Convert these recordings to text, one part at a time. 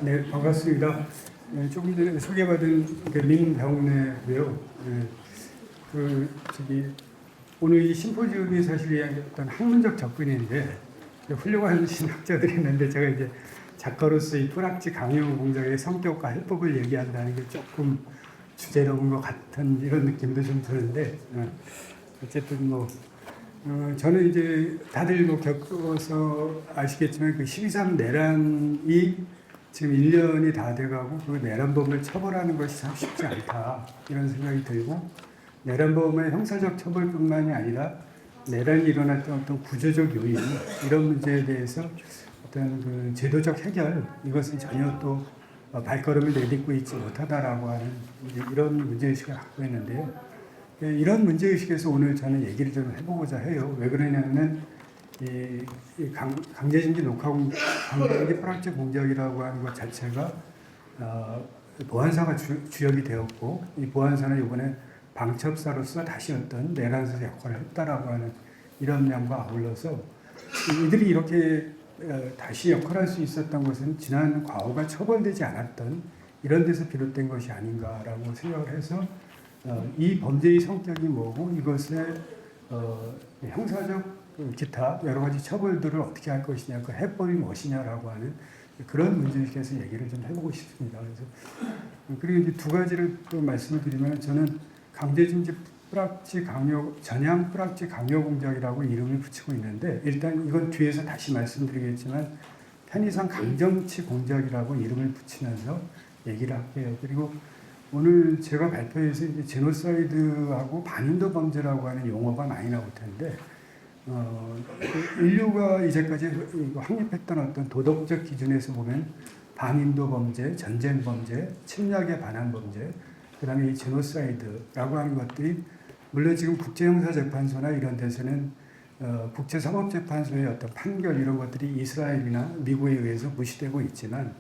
네, 반갑습니다. 네, 조금 전에 소개받은 민병래고요. 네, 오늘 이 심포지움이 사실 어떤 학문적 접근인데 훌륭한 신학자들이 있는데 제가 이제 작가로서의 프락지 강요 공작의 성격과 해법을 얘기한다는 게 조금 주제넘은 것 같은 이런 느낌도 좀 드는데 어쨌든 저는 이제 다들 겪어서 아시겠지만 그 12.3 내란이 지금 1년이 다 돼가고 그 내란범을 처벌하는 것이 참 쉽지 않다 이런 생각이 들고, 내란범의 형사적 처벌뿐만이 아니라 내란이 일어났던 어떤 구조적 요인 이런 문제에 대해서 어떤 그 제도적 해결, 이것은 전혀 또 발걸음을 내딛고 있지 못하다라고 하는 이런 문제의식을 갖고 있는데요. 이런 문제의식에서 오늘 저는 얘기를 좀 해보고자 해요. 왜 그러냐면 강제징지 녹화 강제징지 프락지 공작이라고 하는 것 자체가 보안사가 주역이 되었고, 이 보안사는 이번에 방첩사로서 다시 어떤 내란에서 역할을 했다라고 하는 이런 면과 아울러서 이들이 이렇게 다시 역할할 수 있었던 것은 지난 과거가 처벌되지 않았던 이런 데서 비롯된 것이 아닌가라고 생각을 해서 이 범죄의 성격이 뭐고 이것의 형사적 기타 여러 가지 처벌들을 어떻게 할 것이냐, 그 해법이 무엇이냐라고 하는 그런 문제에서 얘기를 좀 해보고 싶습니다. 그래서 그리고 이제 두 가지를 또 말씀을 드리면, 저는 강제징지 프락지 강요 전향 프락지 강요 공작이라고 이름을 붙이고 있는데, 일단 이건 뒤에서 다시 말씀드리겠지만 편의상 강정치 공작이라고 이름을 붙이면서 얘기를 할게요. 그리고 오늘 제가 발표해서 이제 제노사이드하고 반인도 범죄라고 하는 용어가 많이 나올 텐데, 인류가 이제까지 확립했던 어떤 도덕적 기준에서 보면 반인도 범죄, 전쟁 범죄, 침략에 반한 범죄, 그 다음에 이 제노사이드라고 하는 것들이 물론 지금 국제형사재판소나 이런 데서는 국제사법재판소의 어떤 판결 이런 것들이 이스라엘이나 미국에 의해서 무시되고 있지만,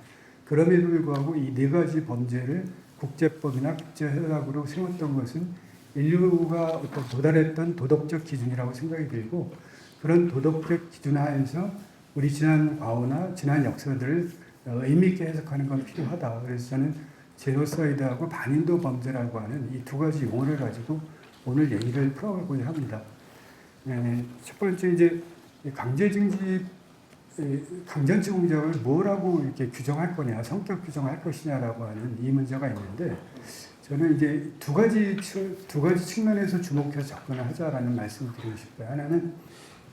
그럼에도 불구하고 이 네 가지 범죄를 국제법이나 국제협약으로 세웠던 것은 인류가 어떤 도달했던 도덕적 기준이라고 생각이 들고, 그런 도덕적 기준 하에서 우리 지난 과거나 지난 역사들을 의미 있게 해석하는 건 필요하다. 그래서 저는 제노사이드하고 반인도 범죄라고 하는 이 두 가지 용어를 가지고 오늘 얘기를 풀어보고자 합니다. 첫 번째 이제 강제징지 공작을 뭐라고 이렇게 규정할 거냐, 성격 규정할 것이냐라고 하는 이 문제가 있는데, 저는 이제 두 가지 측면에서 주목해서 접근을 하자라는 말씀을 드리고 싶어요. 하나는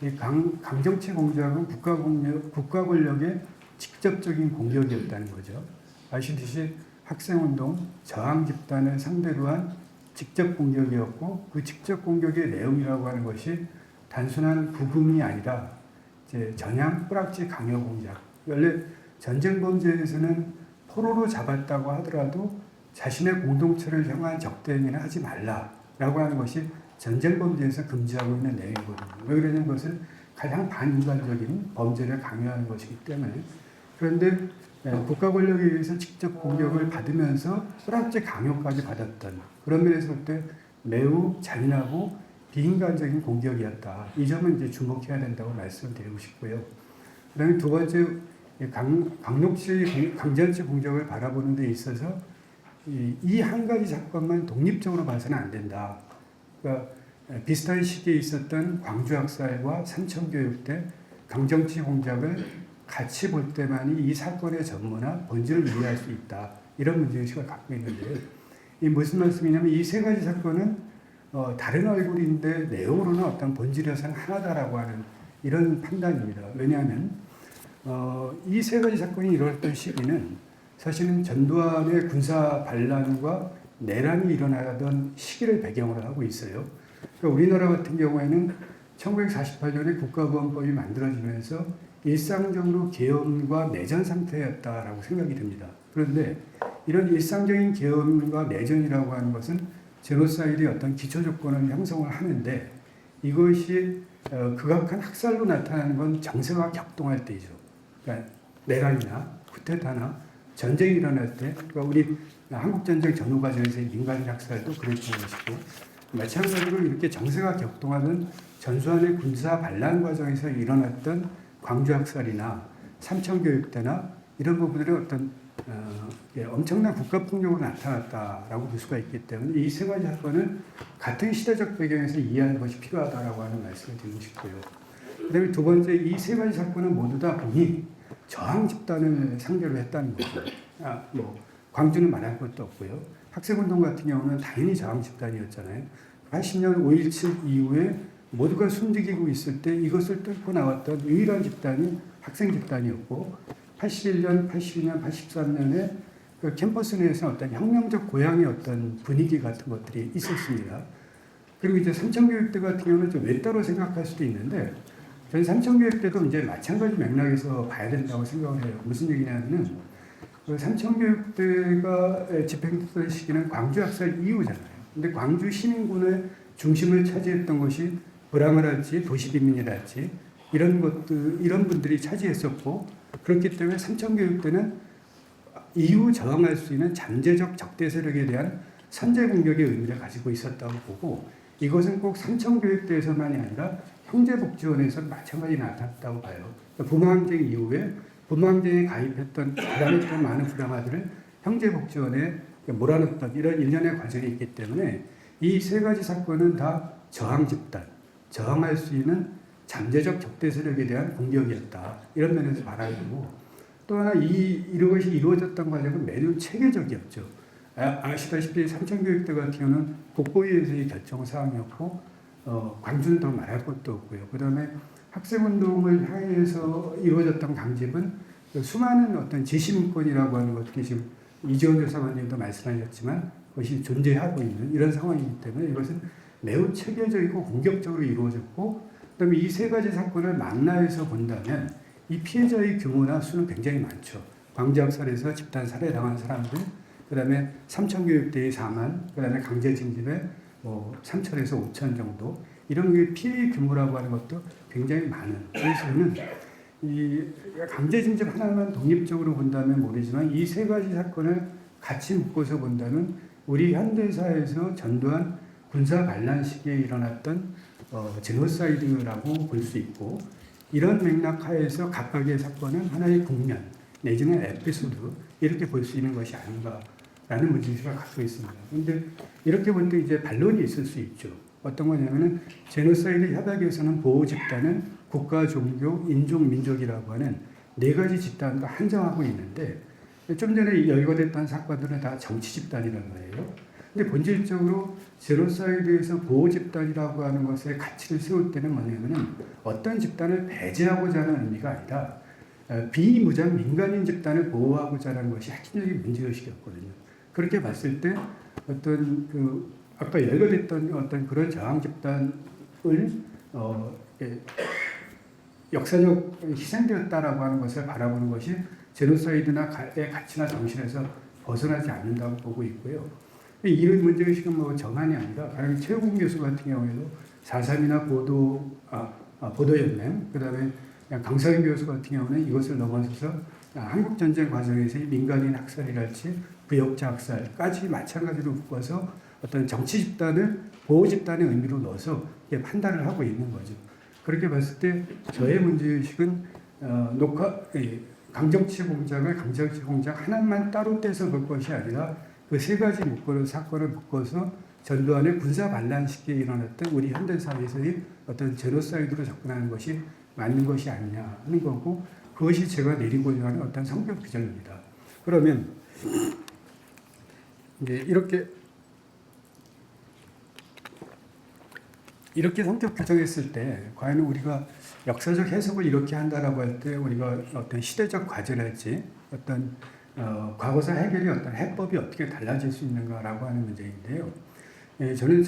이 강정치 공작은 국가 권력의 직접적인 공격이었다는 거죠. 아시듯이 학생운동, 저항 집단을 상대로 한 직접 공격이었고, 그 직접 공격의 내용이라고 하는 것이 단순한 구금이 아니라 이제 전향 뿌락지 강요 공작. 원래 전쟁 범죄에서는 포로로 잡았다고 하더라도 자신의 공동체를 향한 적대행위는 하지 말라라고 하는 것이 전쟁 범죄에서 금지하고 있는 내용이거든요. 왜 그러냐면 그것은 가장 반인간적인 범죄를 강요하는 것이기 때문에. 그런데 국가 권력에 의해서 직접 공격을 받으면서 뿌락지 강요까지 받았던 그런 면에서 볼 때 매우 잔인하고 비인간적인 공격이었다. 이 점은 이제 주목해야 된다고 말씀드리고 싶고요. 그 다음에 두 번째, 강정치 공작을 바라보는 데 있어서 이 한 가지 사건만 독립적으로 봐서는 안 된다. 그러니까 비슷한 시기에 있었던 광주학살과 삼천교육 때 강정치 공작을 같이 볼 때만이 이 사건의 전모나 본질을 이해할 수 있다. 이런 문제의식을 갖고 있는데요. 이 무슨 말씀이냐면 이 세 가지 사건은 다른 얼굴인데 내용으로는 어떤 본질에서는 하나다라고 하는 이런 판단입니다. 왜냐하면 이 세 가지 사건이 일어났던 시기는 사실은 전두환의 군사 반란과 내란이 일어나던 시기를 배경으로 하고 있어요. 그러니까 우리나라 같은 경우에는 1948년에 국가보안법이 만들어지면서 일상적으로 계엄과 내전 상태였다라고 생각이 듭니다. 그런데 이런 일상적인 계엄과 내전이라고 하는 것은 제노사이드의 어떤 기초 조건을 형성을 하는데, 이것이 극악한 학살로 나타나는 건 정세가 격동할 때이죠. 그러니까 내란이나 쿠데타나 전쟁이 일어날 때, 그러니까 우리 한국전쟁 전후 과정에서의 민간인 학살도 그랬던 것이고, 마찬가지로 이렇게 정세가 격동하는 전두환의 군사 반란 과정에서 일어났던 광주 학살이나 삼천교육 때나 이런 부분들의 어떤 엄청난 국가폭력으로 나타났다라고 볼 수가 있기 때문에 이 세 가지 사건을 같은 시대적 배경에서 이해하는 것이 필요하다라고 하는 말씀을 드리고 싶고요. 그다음에 두 번째, 이 세 가지 사건은 모두 다 본이 저항 집단을 상대로 했다는 거죠. 광주는 말할 것도 없고요. 학생운동 같은 경우는 당연히 저항 집단이었잖아요. 80년 5.17 이후에 모두가 숨죽이고 있을 때 이것을 뚫고 나왔던 유일한 집단이 학생 집단이었고, 81년, 82년, 83년에 그 캠퍼스 내에서 어떤 혁명적 고향의 어떤 분위기 같은 것들이 있었습니다. 그리고 이제 삼천교육대 같은 경우는 좀 외따로 생각할 수도 있는데, 저는 삼천교육대도 이제 마찬가지 맥락에서 봐야 된다고 생각을 해요. 무슨 얘기냐면은, 그 삼천교육대가 집행됐던 시기는 광주 학살 이후잖아요. 근데 광주 시민군의 중심을 차지했던 것이 브라마랄지 도시빈민이랄지 이런 것들, 이런 분들이 차지했었고, 그렇기 때문에 삼천교육대는 이후 저항할 수 있는 잠재적 적대 세력에 대한 선제 공격의 의미를 가지고 있었다고 보고, 이것은 꼭 삼천교육대에서만이 아니라 형제복지원에서 마찬가지 나타났다고 봐요. 부마항쟁 이후에 부마항쟁에 가입했던 불안했던 많은 불량아들을 형제복지원에 몰아넣었던 이런 일련의 과정이 있기 때문에 이 세 가지 사건은 다 저항 집단, 저항할 수 있는 잠재적 적대 세력에 대한 공격이었다. 이런 면에서 바라보고, 또 하나 이것이 이루어졌던 과정은 매우 체계적이었죠. 아시다시피 삼천교육대 같은 경우는 국보위에서의 결정 사항이었고, 광주는 더 말할 것도 없고요. 그 다음에 학생운동을 향해서 이루어졌던 강집은 수많은 어떤 지시문건이라고 하는 것들이 지금 이지원 교사관님도 말씀하셨지만 그것이 존재하고 있는 이런 상황이기 때문에 이것은 매우 체계적이고 공격적으로 이루어졌고, 그다음에 이 세 가지 사건을 망라해서 본다면 이 피해자의 규모나 수는 굉장히 많죠. 광주학살에서 집단 살해당한 사람들, 그다음에 삼천교육대의 4만, 그다음에 강제징집에 3천에서 5천 정도, 이런 게 피해 규모라고 하는 것도 굉장히 많은. 그래서 저는 이 강제징집 하나만 독립적으로 본다면 모르지만 이 세 가지 사건을 같이 묶어서 본다면 우리 현대사에서 전두환 군사 반란 시기에 일어났던 제노사이드라고 볼 수 있고, 이런 맥락 하에서 각각의 사건은 하나의 국면 내지는 에피소드 이렇게 볼 수 있는 것이 아닌가라는 문제의식을 갖고 있습니다. 그런데 이렇게 볼 때 이제 반론이 있을 수 있죠. 어떤 거냐면은 제노사이드 협약에서는 보호 집단은 국가, 종교, 인종, 민족이라고 하는 네 가지 집단과 한정하고 있는데, 좀 전에 열거됐던 사건들은 다 정치 집단이란 말이에요. 근데 본질적으로 제노사이드에서 보호 집단이라고 하는 것에 가치를 세울 때는 뭐냐면은 어떤 집단을 배제하고자 하는 의미가 아니라 비무장 민간인 집단을 보호하고자 하는 것이 핵심적인 문제의식이었거든요. 그렇게 봤을 때 어떤 아까 열거됐던 어떤 그런 저항 집단을 역사적 희생되었다라고 하는 것을 바라보는 것이 제노사이드의 가치나 정신에서 벗어나지 않는다고 보고 있고요. 이런 문제의식은 저만이 아니라 최우국 교수 같은 경우에도 4.3이나 보도연맹, 그 다음에 강사윤 교수 같은 경우는 이것을 넘어서서 한국전쟁 과정에서의 민간인 학살이랄지 부역자 학살까지 마찬가지로 묶어서 어떤 정치 집단을 보호 집단의 의미로 넣어서 판단을 하고 있는 거죠. 그렇게 봤을 때 저의 문제의식은 강정치 공작을 강정치 공작 하나만 따로 떼서 볼 것이 아니라 그 세 가지 사건을 묶어서 전두환의 군사 반란 시기에 일어났던 우리 현대사회에서의 어떤 제노사이드로 접근하는 것이 맞는 것이 아니냐 하는 거고, 그것이 제가 내리고자 하는 어떤 성격 규정입니다. 그러면 이제 이렇게 성격 규정했을 때 과연 우리가 역사적 해석을 이렇게 한다라고 할 때 우리가 어떤 시대적 과제랄지 어떤 과거사 해결의 어떤 해법이 어떻게 달라질 수 있는가라고 하는 문제인데요. 저는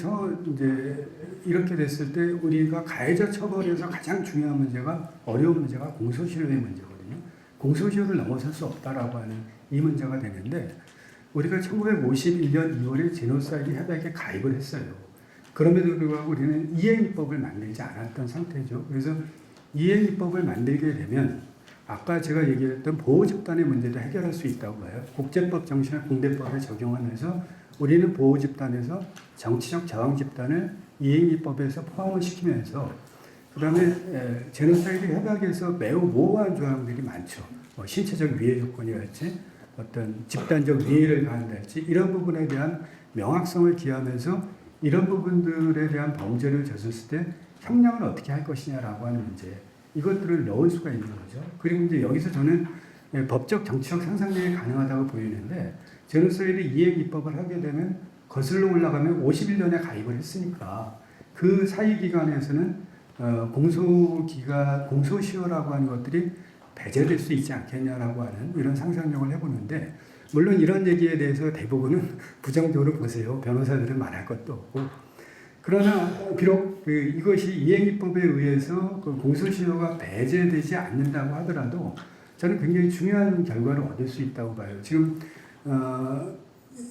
이제 이렇게 됐을 때 우리가 가해자 처벌에서 가장 중요한 문제가, 어려운 문제가 공소시효의 문제거든요. 공소시효를 넘어설 수 없다라고 하는 이 문제가 되는데, 우리가 1951년 2월에 제노사이드 협약에 가입을 했어요. 그럼에도 불구하고 우리는 이행입법을 만들지 않았던 상태죠. 그래서 이행입법을 만들게 되면 아까 제가 얘기했던 보호집단의 문제도 해결할 수 있다고 봐요. 국제법 정신을 공대법에 적용하면서 우리는 보호집단에서 정치적 저항집단을 이행입법에서 포함을 시키면서, 그 다음에 제노사이드 협약에서 매우 모호한 조항들이 많죠. 신체적 위해 조건이랄지 어떤 집단적 위해를 가한달지 이런 부분에 대한 명확성을 기하면서 이런 부분들에 대한 범죄를 저질렀을 때 형량을 어떻게 할 것이냐라고 하는 문제, 이것들을 넣을 수가 있는 거죠. 그리고 이제 여기서 저는 법적 정치적 상상력이 가능하다고 보이는데, 제노사이드 이행 입법을 하게 되면 거슬러 올라가면 51년에 가입을 했으니까 그 사이 기간에서는 공소시효라고 하는 것들이 배제될 수 있지 않겠냐라고 하는 이런 상상력을 해보는데, 물론 이런 얘기에 대해서 대부분은 부정적으로 보세요. 변호사들은 말할 것도 없고. 그러나 비록 이것이 이행입법에 의해서 그 공소시효가 배제되지 않는다고 하더라도 저는 굉장히 중요한 결과를 얻을 수 있다고 봐요. 지금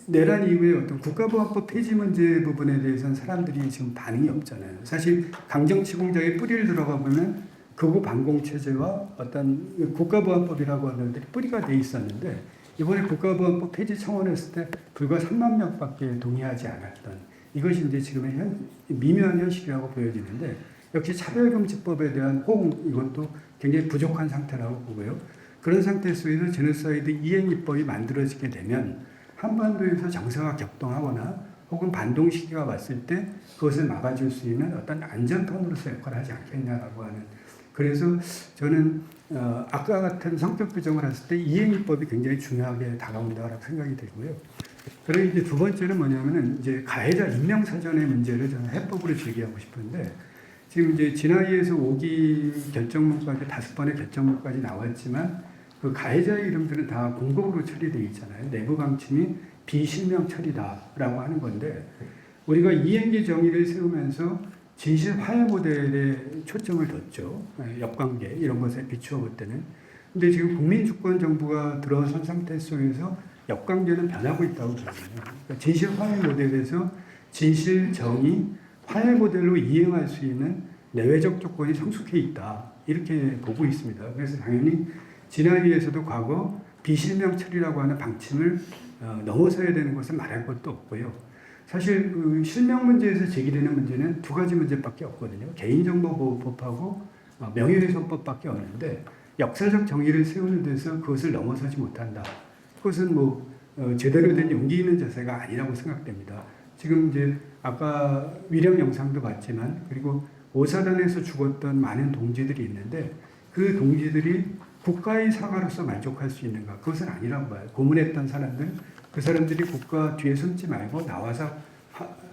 내란 이후에 어떤 국가보안법 폐지 문제 부분에 대해서는 사람들이 지금 반응이 없잖아요. 사실 강정치공작의 뿌리를 들어가 보면 극우 반공체제와 어떤 국가보안법이라고 하는 것들이 뿌리가 돼 있었는데, 이번에 국가보안법 폐지 청원했을 때 불과 3만 명밖에 동의하지 않았던 이것이 이제 지금의 미묘한 현실이라고 보여지는데, 역시 차별금지법에 대한 호응, 이것도 굉장히 부족한 상태라고 보고요. 그런 상태 속에서 제노사이드 이행입법이 만들어지게 되면 한반도에서 정세가 격동하거나 혹은 반동 시기가 왔을 때 그것을 막아줄 수 있는 어떤 안전판으로서 역할을 하지 않겠냐라고 하는, 그래서 저는 아까 같은 성격 규정을 했을 때 이행입법이 굉장히 중요하게 다가온다라고 생각이 되고요. 그리고 이제 두 번째는 뭐냐면은 이제 가해자 임명 사전의 문제를 저는 해법으로 제기하고 싶은데, 지금 이제 진화위에서 5기 결정문까지 5번의 결정문까지 나왔지만 그 가해자의 이름들은 다 공곡으로 처리되어 있잖아요. 내부 방침이 비실명 처리다라고 하는 건데, 우리가 이행기 정의를 세우면서 진실 화해 모델에 초점을 뒀죠. 역관계 이런 것에 비추어 볼 때는. 근데 지금 국민주권 정부가 들어선 상태 속에서 역관계는 변하고 있다고 보거든요. 그러니까 진실 화해 모델에서 진실 정의 화해 모델로 이행할 수 있는 내외적 조건이 성숙해 있다, 이렇게 보고 있습니다. 그래서 당연히 진화위에서도 과거 비실명 처리라고 하는 방침을 넘어서야 되는 것은 말할 것도 없고요. 사실 그 실명 문제에서 제기되는 문제는 두 가지 문제밖에 없거든요. 개인정보보호법하고 명예훼손법밖에 없는데, 역사적 정의를 세우는 데서 그것을 넘어서지 못한다. 그것은 제대로 된 용기 있는 자세가 아니라고 생각됩니다. 지금 이제 아까 위령 영상도 봤지만, 그리고 오사단에서 죽었던 많은 동지들이 있는데 그 동지들이 국가의 사과로서 만족할 수 있는가? 그것은 아니라고 봐요. 고문했던 사람들, 그 사람들이 국가 뒤에 숨지 말고 나와서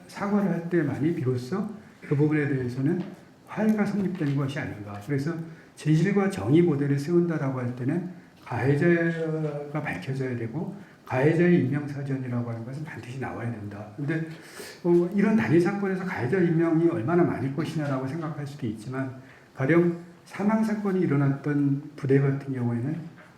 사과를 할 때만이 비로소 그 부분에 대해서는 화해가 성립되는 것이 아닌가. 그래서 진실과 정의 모델을 세운다라고 할 때는 가해자가 밝혀져야 되고, 가해자의 임명사전이라고 하는 것은 반드시 나와야 된다. 근데 이런 단위 사건에서 가해자 임명이 얼마나 많을 것이냐라고 생각할 수도 있지만, 가령 사망사건이 일어났던 부대 같은 경우에는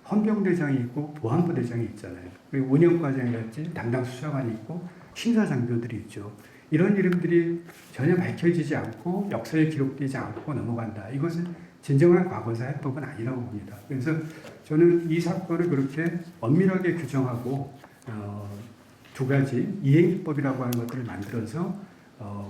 헌병대장이 있고 보안부대장이 있잖아요. 그리고 운영과장이랄지 담당 수사관이 있고 심사장교들이 있죠. 이런 이름들이 전혀 밝혀지지 않고 역사에 기록되지 않고 넘어간다. 이것은 진정한 과거사 해법은 아니라고 봅니다. 그래서 저는 이 사건을 그렇게 엄밀하게 규정하고 두 가지 이행기법이라고 하는 것들을 만들어서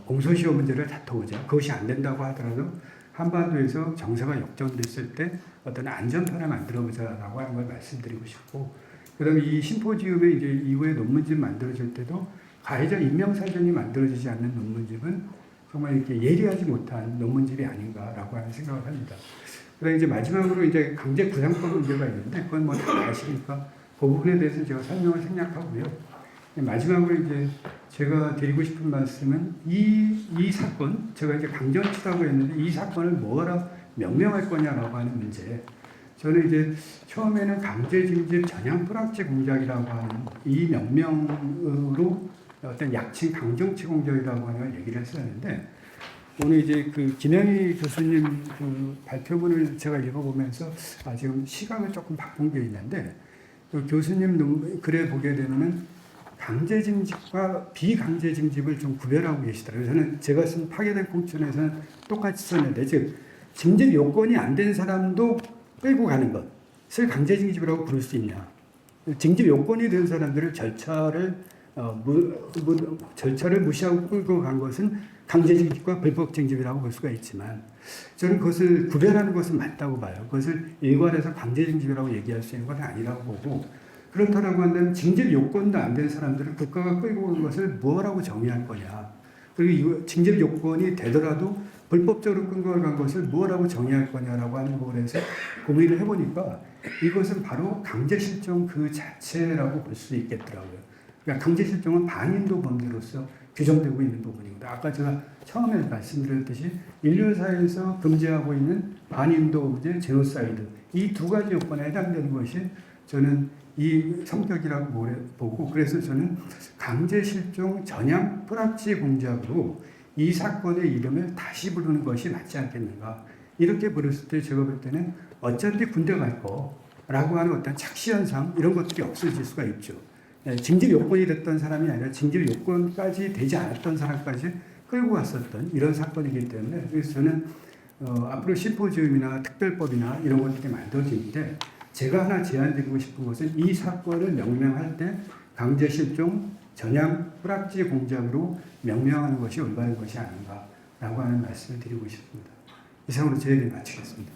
공소시효 문제를 다투고자, 그것이 안 된다고 하더라도 한반도에서 정세가 역전됐을 때 어떤 안전판을 만들어보자라고 하는 걸 말씀드리고 싶고, 그다음에 이 심포지움에 이제 이후에 논문집 만들어질 때도 가해자 임명사전이 만들어지지 않는 논문집은 정말 이렇게 예리하지 못한 논문집이 아닌가라고 하는 생각을 합니다. 그다음에 이제 마지막으로 이제 강제 구상법 문제가 있는데, 그건 다 아시니까 그 부분에 대해서 제가 설명을 생략하고요. 마지막으로 이제 제가 드리고 싶은 말씀은 이 사건, 제가 이제 강정치라고 했는데 이 사건을 뭐라 명명할 거냐라고 하는 문제. 저는 이제 처음에는 강제징집 전향 프락치 공작이라고 하는 이 명명으로 어떤 약칭 강정치 공작이라고 하는 걸 얘기를 했었는데, 오늘 이제 그 김영희 교수님 그 발표문을 제가 읽어보면서 지금 시각을 조금 바꾼 게 있는데, 그 교수님 글에 보게 되면은 강제징집과 비강제징집을 좀 구별하고 계시더라고요. 저는 제가 쓴 파괴된 공천에서는 똑같이 썼는데, 즉 징집 요건이 안 된 사람도 끌고 가는 것을 강제징집이라고 부를 수 있냐. 징집 요건이 된 사람들을 절차를 무시하고 끌고 간 것은 강제징집과 불법징집이라고 볼 수가 있지만, 저는 그것을 구별하는 것은 맞다고 봐요. 그것을 일괄해서 강제징집이라고 얘기할 수 있는 것은 아니라고 보고, 그렇다라고 한다면 징집 요건도 안 된 사람들을 국가가 끌고 온 것을 뭐라고 정의할 거냐. 그리고 이 징집 요건이 되더라도 불법적으로 끌고 간 것을 뭐라고 정의할 거냐라고 하는 부분에서 고민을 해보니까 이것은 바로 강제실종 그 자체라고 볼 수 있겠더라고요. 그러니까 강제실종은 반인도 범죄로서 규정되고 있는 부분입니다. 아까 제가 처음에 말씀드렸듯이 인류사에서 금지하고 있는 반인도제 제노사이드 이 두 가지 요건에 해당되는 것이 저는 이 성격이라고 보고 그래서 저는 강제실종 전향 프락지 공작으로 이 사건의 이름을 다시 부르는 것이 맞지 않겠는가. 이렇게 부르실 때 제가 볼 때는 어차피 군대 갈 거라고 하는 어떤 착시현상 이런 것들이 없어질 수가 있죠. 징집 요건이 됐던 사람이 아니라 징집 요건까지 되지 않았던 사람까지 끌고 갔었던 이런 사건이기 때문에 그래서 저는 앞으로 심포지움이나 특별법이나 이런 것들이 만들어지는데 제가 하나 제안드리고 싶은 것은 이 사건을 명명할 때 강제실종 전향 프락지 공작으로 명명하는 것이 올바른 것이 아닌가라고 하는 말씀을 드리고 싶습니다. 이상으로 제 얘기를 마치겠습니다.